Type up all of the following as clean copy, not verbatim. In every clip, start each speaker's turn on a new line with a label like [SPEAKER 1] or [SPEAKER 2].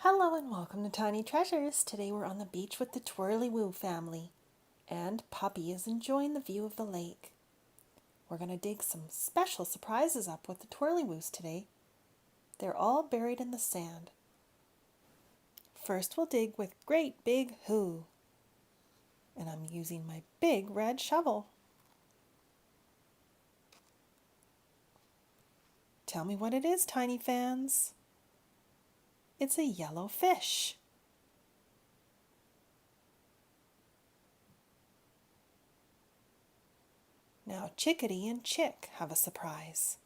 [SPEAKER 1] Hello and welcome to Tiny Treasures. Today we're on the beach with the Twirlywoo family, and Puppy is enjoying the view of the lake. We're going to dig some special surprises up with the Twirlywoos today. They're all buried in the sand. First we'll dig with Great Big Who, and I'm using my big red shovel. Tell me what it is, tiny fans. It's a yellow fish. Now Chickadee and Chick have a surprise.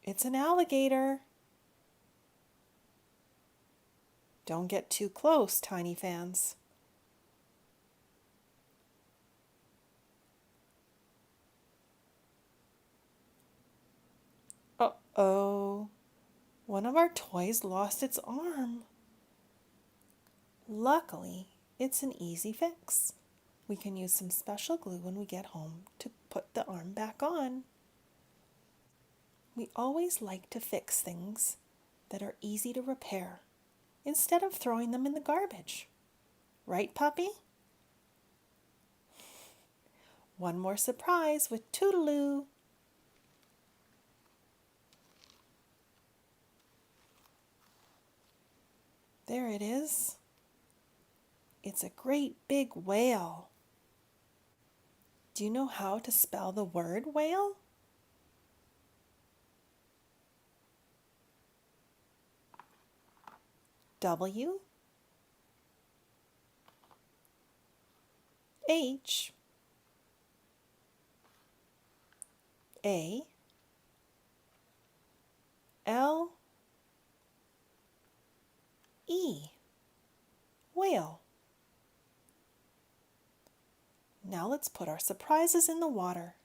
[SPEAKER 1] It's an alligator. Don't get too close, tiny fans. Uh-oh. One of our toys lost its arm. Luckily, it's an easy fix. We can use some special glue when we get home to put the arm back on. We always like to fix things that are easy to repair instead of throwing them in the garbage. Right, Puppy? One more surprise with Toodaloo. There it is. It's a great big whale. Do you know how to spell the word whale? W H A L E. Whale. Now let's put our surprises in the water.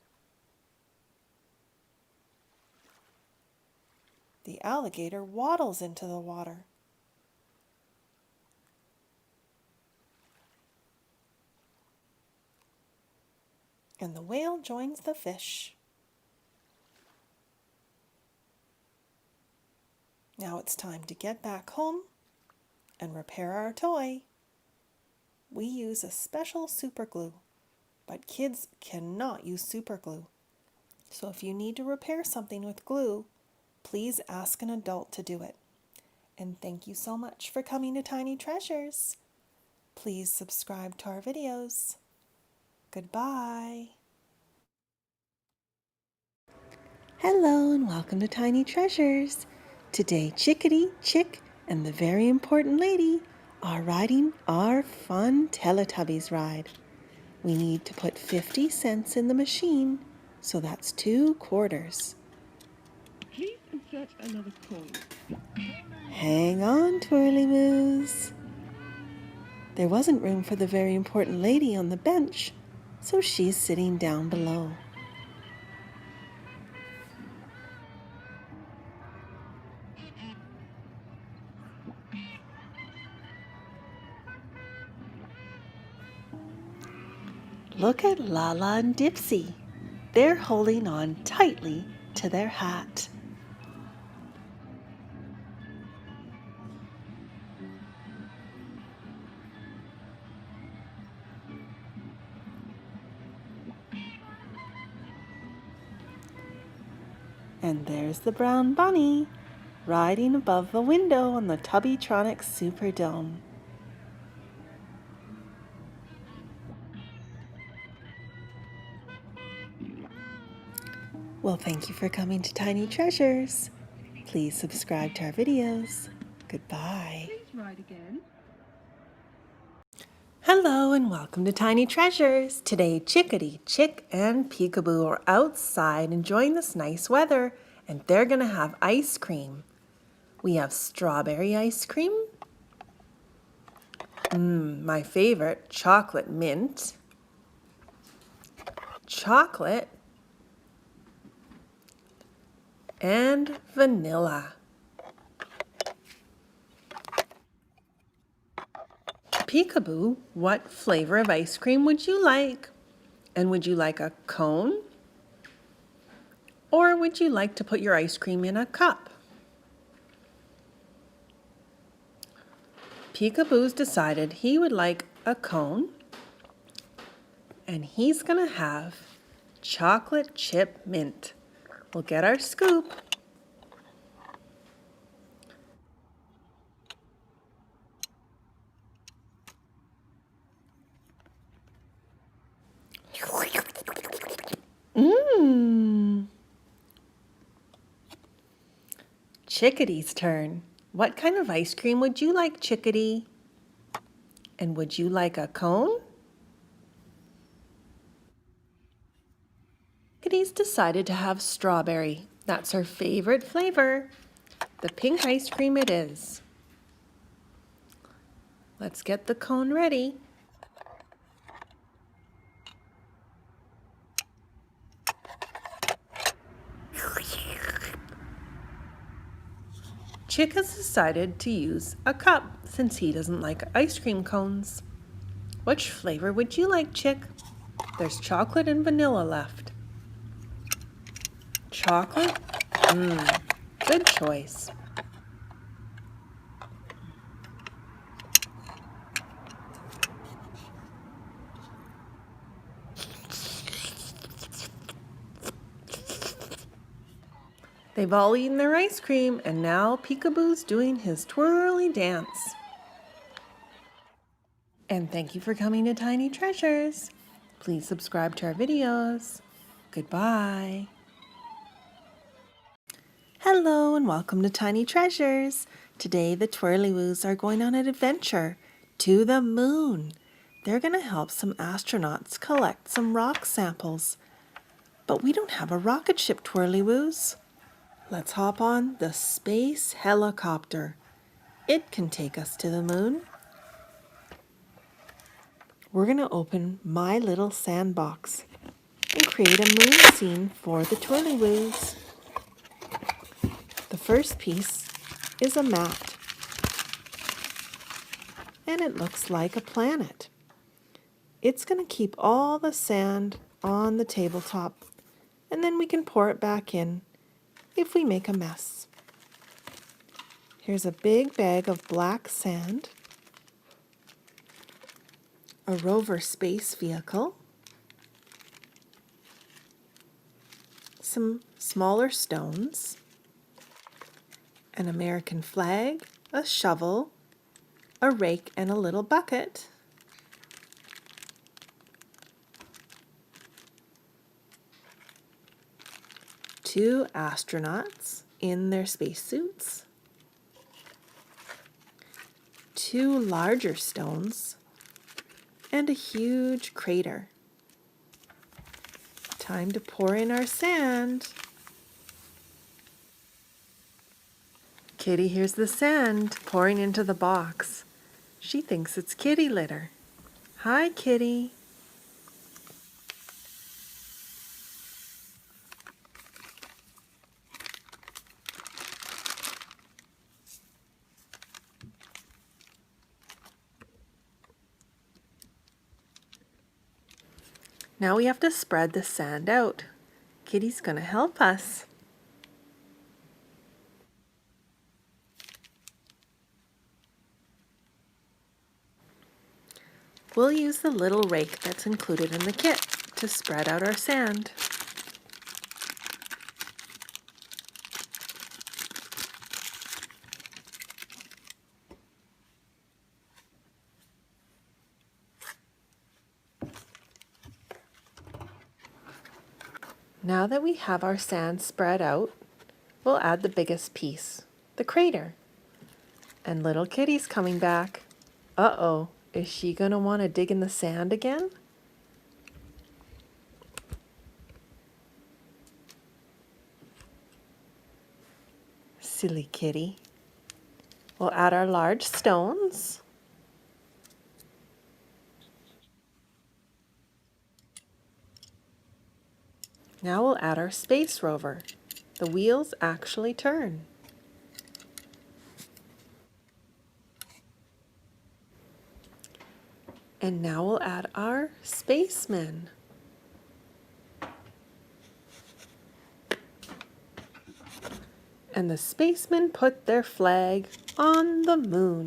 [SPEAKER 1] The alligator waddles into the water. And the whale joins the fish. Now it's time to get back home and repair our toy. We use a special super glue, but kids cannot use super glue. So if you need to repair something with glue, please ask an adult to do it. And thank you so much for coming to Tiny Treasures. Please subscribe to our videos. Goodbye. Hello and welcome to Tiny Treasures. Today Chickadee, Chick, and the very important lady are riding our fun Teletubbies ride. We need to put 50 cents in the machine, so that's 2 quarters.
[SPEAKER 2] Please insert another coin.
[SPEAKER 1] Hang on, Twirlywoos. There wasn't room for the very important lady on the bench, so she's sitting down below. Look at Lala and Dipsy. They're holding on tightly to their hat. And there's the brown bunny, riding above the window on the Tubbytronic Superdome. Well, thank you for coming to Tiny Treasures. Please subscribe to our videos. Goodbye.
[SPEAKER 2] Please ride again.
[SPEAKER 1] Hello and welcome to Tiny Treasures. Today Chickadee, Chick, and Peekaboo are outside enjoying this nice weather, and they're going to have ice cream. We have strawberry ice cream, my favorite, chocolate mint, chocolate, and vanilla. Peekaboo, what flavor of ice cream would you like? And would you like a cone, Or would you like to put your ice cream in a cup? Peekaboo's decided he would like a cone, and he's gonna have chocolate chip mint. We'll get our scoop. Mmm. Chickadee's turn. What kind of ice cream would you like, Chickadee? And would you like a cone? Chickadee's decided to have strawberry. That's her favorite flavor. The pink ice cream it is. Let's get the cone ready. Chick has decided to use a cup since he doesn't like ice cream cones. Which flavor would you like, Chick? There's chocolate and vanilla left. Chocolate? Good choice. They've all eaten their ice cream, and now Peekaboo's doing his twirly dance. And thank you for coming to Tiny Treasures. Please subscribe to our videos. Goodbye. Hello and welcome to Tiny Treasures. Today the Twirlywoos are going on an adventure to the moon. They're going to help some astronauts collect some rock samples. But we don't have a rocket ship, Twirlywoos. Let's hop on the space helicopter. It can take us to the moon. We're going to open My Little Sandbox and create a moon scene for the Twirlywoos. The first piece is a mat, and it looks like a planet. It's going to keep all the sand on the tabletop, and then we can pour it back in if we make a mess. Here's a big bag of black sand, a rover space vehicle, some smaller stones, an American flag, a shovel, a rake, and a little bucket. Two astronauts in their spacesuits, two larger stones, and a huge crater. Time to pour in our sand. Kitty hears the sand pouring into the box. She thinks it's kitty litter. Hi, Kitty. Now we have to spread the sand out. Kitty's gonna help us. We'll use the little rake that's included in the kit to spread out our sand. Now that we have our sand spread out, we'll add the biggest piece, the crater. And little Kitty's coming back. Uh-oh, is she gonna want to dig in the sand again? Silly kitty. We'll add our large stones. Now we'll add our space rover. The wheels actually turn. And now we'll add our spacemen. and the spacemen put their flag on the moon.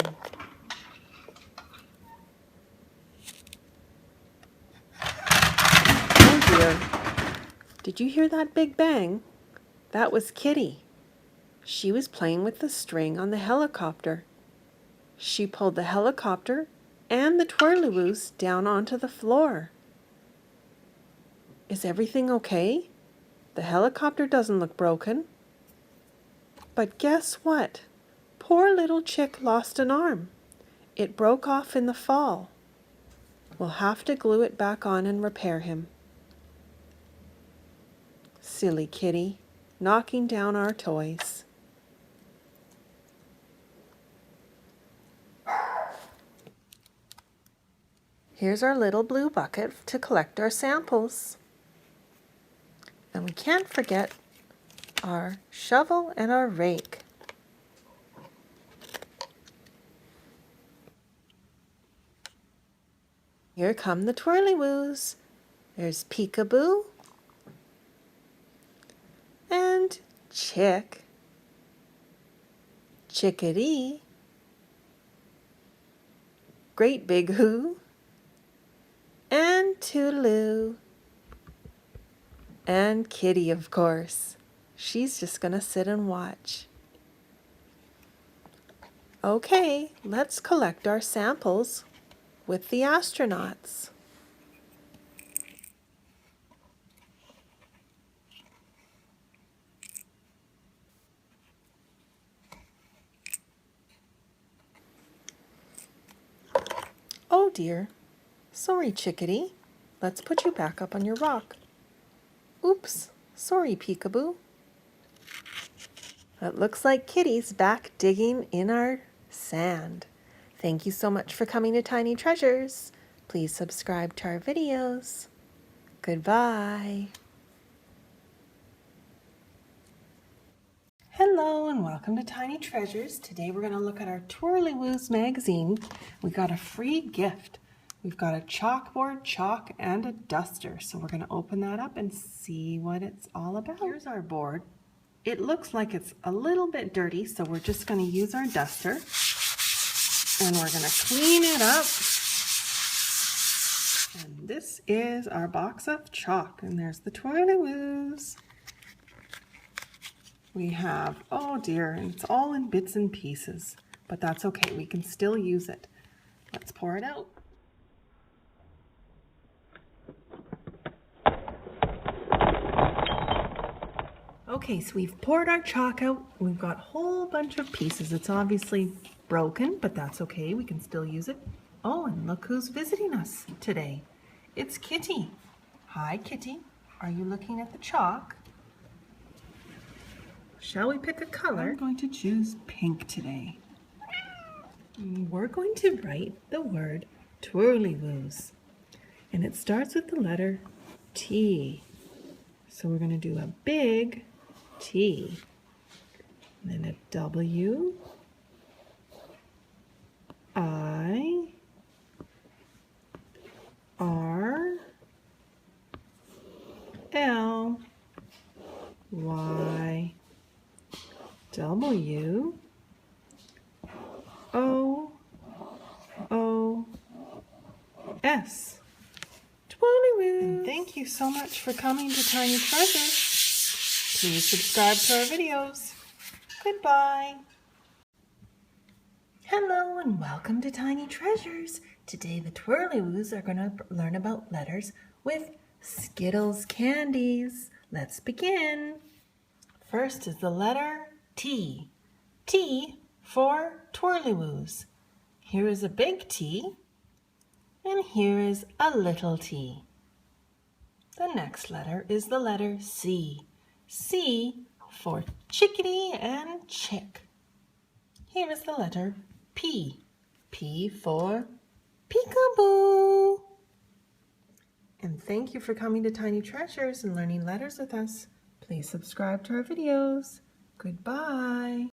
[SPEAKER 1] Oh dear, did you hear that big bang? That was Kitty. She was playing with the string on the helicopter. She pulled the helicopter and the Twirlywoos down onto the floor. Is everything okay? The helicopter doesn't look broken. But guess what? Poor little Chick lost an arm. It broke off in the fall. We'll have to glue it back on and repair him. Silly Kitty, knocking down our toys. Here's our little blue bucket to collect our samples. And we can't forget our shovel and our rake. Here come the Twirlywoos. There's Peekaboo and Chick, Chickadee, Great Big Who, and Toodaloo. And Kitty, of course. She's just gonna sit and watch. Okay, let's collect our samples with the astronauts. Oh dear. Sorry, Chickadee. Let's put you back up on your rock. Oops, sorry, Peekaboo. It looks like Kitty's back digging in our sand. Thank you so much for coming to Tiny Treasures. Please subscribe to our videos. Goodbye. Hello and welcome to Tiny Treasures. Today we're going to look at our Twirlywoos magazine. We got a free gift. We've got a chalkboard, chalk, and a duster. So we're going to open that up and see what it's all about. Here's our board. It looks like it's a little bit dirty, so we're just going to use our duster. And we're going to clean it up. And this is our box of chalk. And there's the Twirlywoos. We have, oh dear, and it's all in bits and pieces. But that's okay, we can still use it. Let's pour it out. Okay, so we've poured our chalk out. We've got a whole bunch of pieces. It's obviously broken, but that's okay. We can still use it. Oh, and look who's visiting us today. It's Kitty. Hi, Kitty. Are you looking at the chalk? Shall we pick a color? I'm going to choose pink today. We're going to write the word Twirlywoos. And it starts with the letter T. So we're going to do a big T, and then a W, I, R, L, Y, W, O, O, S. Twirlywoos. And thank you so much for coming to Tiny Treasures. Please subscribe to our videos. Goodbye. Hello and welcome to Tiny Treasures. Today the Twirlywoos are going to learn about letters with Skittles candies. Let's begin. First is the letter T. T for Twirlywoos. Here is a big T and here is a little t. The next letter is the letter C. C for Chickadee and Chick. Here is the letter P. P for Peekaboo. And thank you for coming to Tiny Treasures and learning letters with us. Please subscribe to our videos. Goodbye.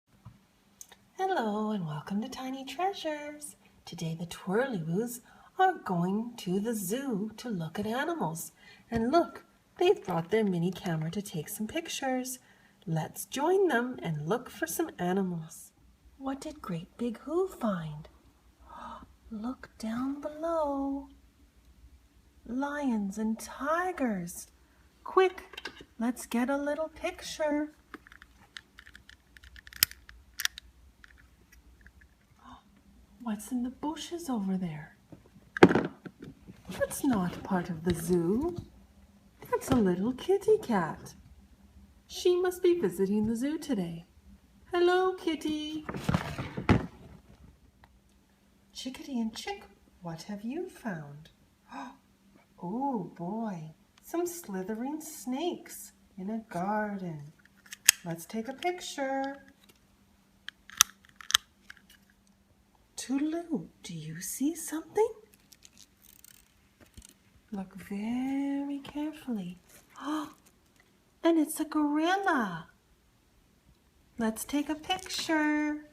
[SPEAKER 1] Hello and welcome to Tiny Treasures. Today the Twirlywoos are going to the zoo to look at animals. And look, they've brought their mini camera to take some pictures. Let's join them and look for some animals. What did Great Big Who find? Look down below. Lions and tigers. Quick, let's get a little picture. What's in the bushes over there? That's not part of the zoo. That's a little kitty cat. She must be visiting the zoo today. Hello, kitty. Chickadee and Chick, what have you found? Oh boy, some slithering snakes in a garden. Let's take a picture. Toodaloo, do you see something? Look very carefully. And it's a gorilla. Let's take a picture.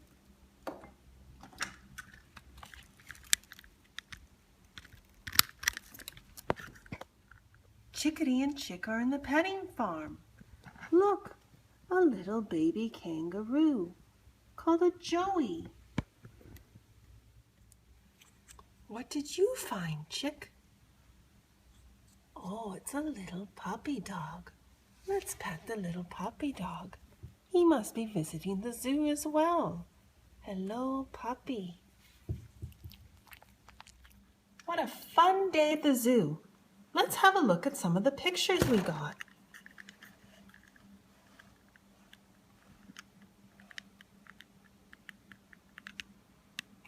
[SPEAKER 1] Chickadee and Chick are in the petting farm. Look, a little baby kangaroo called a Joey. What did you find, Chick? Oh, it's a little puppy dog. Let's pet the little puppy dog. He must be visiting the zoo as well. Hello, puppy. What a fun day at the zoo. Let's have a look at some of the pictures we got.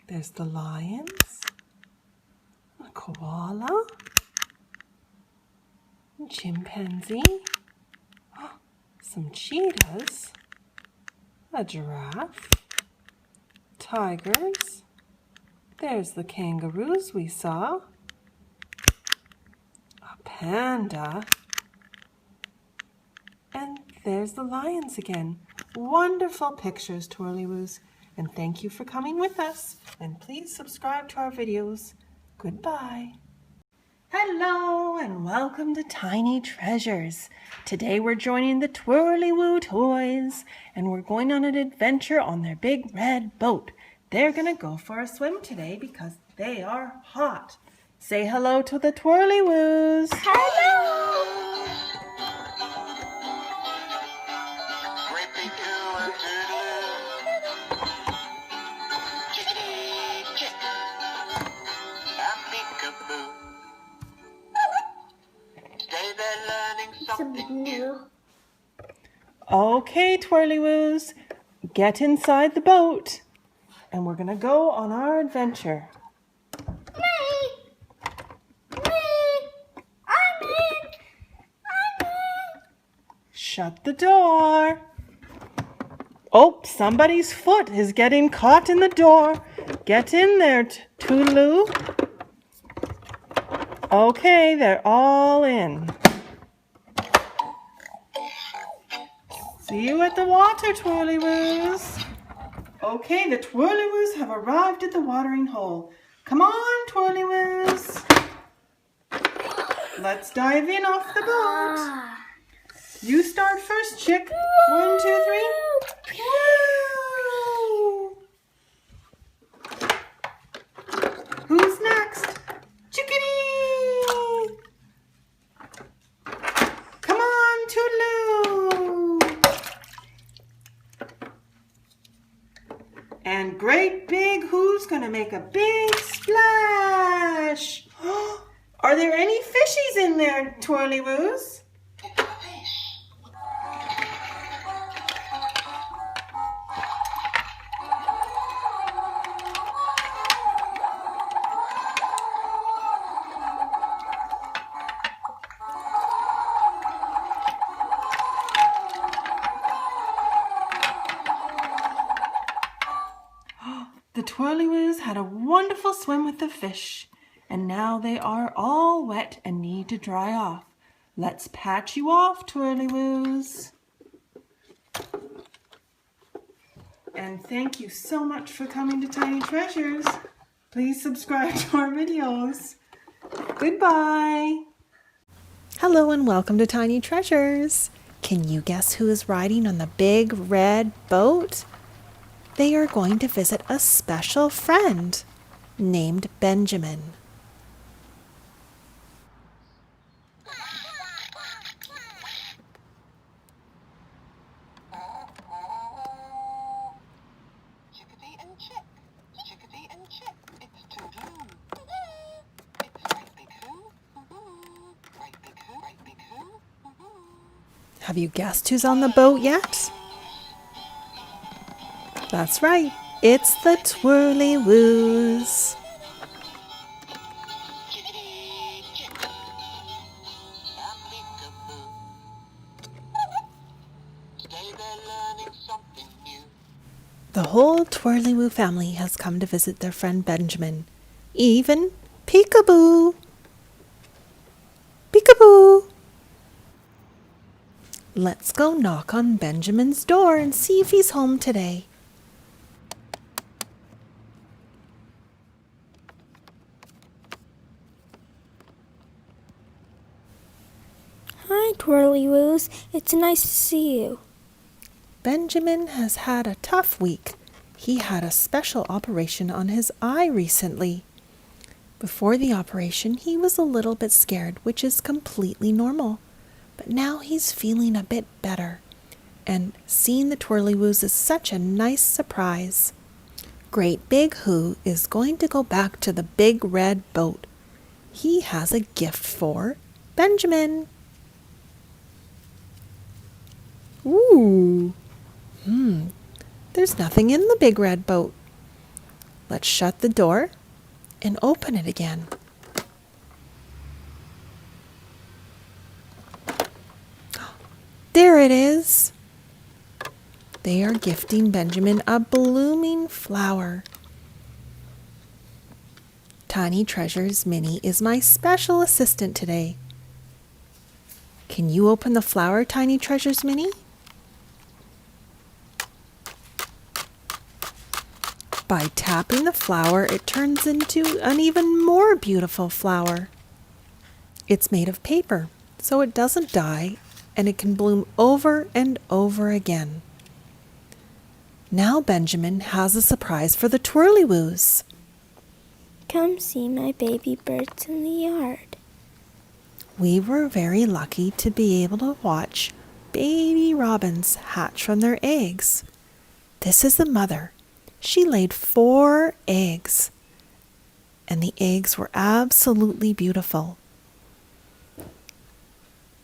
[SPEAKER 1] There's the lions, a koala, a chimpanzee, some cheetahs, a giraffe, tigers. There's the kangaroos we saw, a panda, and there's the lions again. Wonderful pictures, Twirlywoos, and thank you for coming with us. And please subscribe to our videos. Goodbye. Hello and welcome to Tiny Treasures. Today we're joining the Twirlywoo toys and we're going on an adventure on their big red boat. They're gonna go for a swim today because they are hot. Say hello to the Twirlywoos.
[SPEAKER 3] Hello! Great big Goo and Toodaloo. Chickadee, Chick, and Peekaboo. Today they're learning something new.
[SPEAKER 1] Okay, Twirlywoos, get inside the boat and we're gonna go on our adventure. Shut the door. Oh, somebody's foot is getting caught in the door. Get in there, Toodaloo. Okay, they're all in. See you at the water, Twirlywoos. Okay, the Twirlywoos have arrived at the watering hole. Come on, Twirlywoos. Let's dive in off the boat. You start first, Chick. 1, 2, 3. Woo! Who's next? Chickadee! Come on, Toodaloo! And Great Big Who's gonna make a big splash? Are there any fishies in there, Twirlywoos? The Twirlywoos had a wonderful swim with the fish, and now they are all wet and need to dry off. Let's patch you off, Twirlywoos. And thank you so much for coming to Tiny Treasures. Please subscribe to our videos. Goodbye. Hello and welcome to Tiny Treasures. Can you guess who is riding on the big red boat? They are going to visit a special friend named Benjamin.
[SPEAKER 3] Chickadee and Chick. Chickadee and Chick. It's Toodaloo. It's right big who. Right big who. Right big who.
[SPEAKER 1] Have you guessed who's on the boat yet? That's right, it's the Twirlywoos.
[SPEAKER 3] Chickadee, Chick. And peekaboo. Today they're learning something new.
[SPEAKER 1] The whole Twirlywoo family has come to visit their friend Benjamin. Even Peekaboo. Peekaboo. Let's go knock on Benjamin's door and see if he's home today.
[SPEAKER 4] Hi, Twirlywoos. It's nice to see you.
[SPEAKER 1] Benjamin has had a tough week. He had a special operation on his eye recently. Before the operation, he was a little bit scared, which is completely normal. But now he's feeling a bit better. And seeing the Twirlywoos is such a nice surprise. Great Big Who is going to go back to the big red boat. He has a gift for Benjamin. Ooh. There's nothing in the big red boat. Let's shut the door and open it again. There it is. They are gifting Benjamin a blooming flower. Tiny Treasures Minnie is my special assistant today. Can you open the flower, Tiny Treasures Minnie? By tapping the flower, it turns into an even more beautiful flower. It's made of paper, so it doesn't die, and it can bloom over and over again. Now Benjamin has a surprise for the Twirlywoos.
[SPEAKER 4] Come see my baby birds in the yard.
[SPEAKER 1] We were very lucky to be able to watch baby robins hatch from their eggs. This is the mother. She laid 4 eggs, and the eggs were absolutely beautiful.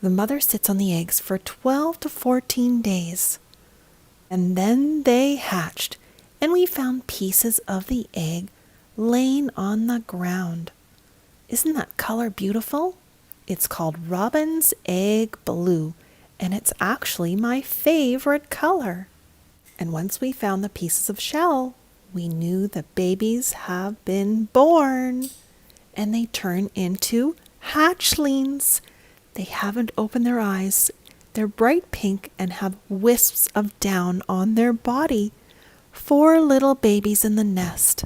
[SPEAKER 1] The mother sits on the eggs for 12 to 14 days, and then they hatched, and we found pieces of the egg laying on the ground. Isn't that color beautiful? It's called Robin's Egg Blue, and it's actually my favorite color. And once we found the pieces of shell, we knew the babies have been born, and they turn into hatchlings. They haven't opened their eyes. They're bright pink and have wisps of down on their body. 4 little babies in the nest.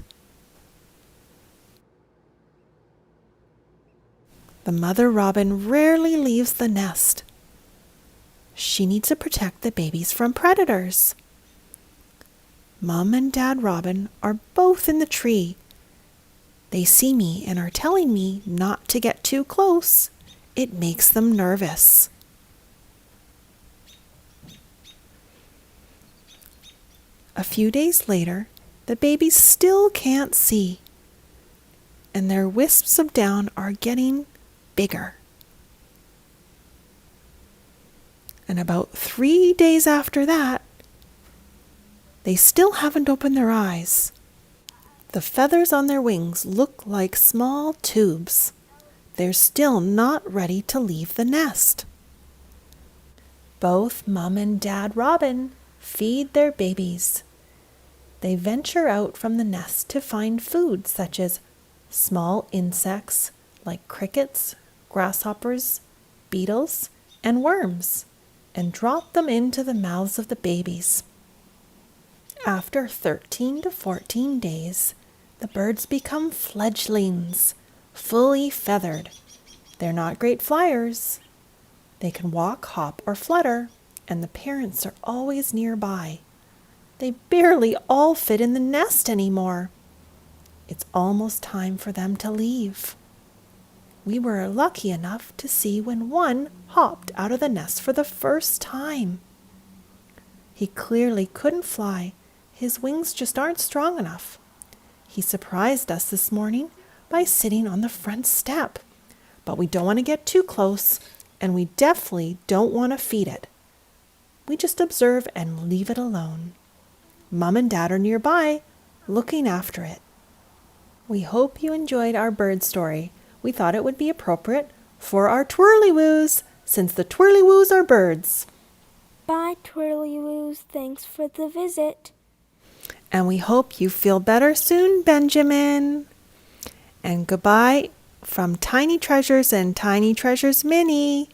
[SPEAKER 1] The mother robin rarely leaves the nest. She needs to protect the babies from predators. Mom and Dad Robin are both in the tree. They see me and are telling me not to get too close. It makes them nervous. A few days later, the babies still can't see, and their wisps of down are getting bigger. And about 3 days after that, they still haven't opened their eyes. The feathers on their wings look like small tubes. They're still not ready to leave the nest. Both Mom and Dad Robin feed their babies. They venture out from the nest to find food such as small insects like crickets, grasshoppers, beetles, and worms, and drop them into the mouths of the babies. After 13 to 14 days, the birds become fledglings, fully feathered. They're not great flyers. They can walk, hop, or flutter, and the parents are always nearby. They barely all fit in the nest anymore. It's almost time for them to leave. We were lucky enough to see when one hopped out of the nest for the first time. He clearly couldn't fly. His wings just aren't strong enough. He surprised us this morning by sitting on the front step. But we don't want to get too close, and we definitely don't want to feed it. We just observe and leave it alone. Mom and Dad are nearby, looking after it. We hope you enjoyed our bird story. We thought it would be appropriate for our Twirlywoos, since the Twirlywoos are birds.
[SPEAKER 4] Bye, Twirlywoos. Thanks for the visit.
[SPEAKER 1] And we hope you feel better soon, Benjamin. And goodbye from Tiny Treasures and Tiny Treasures Mini.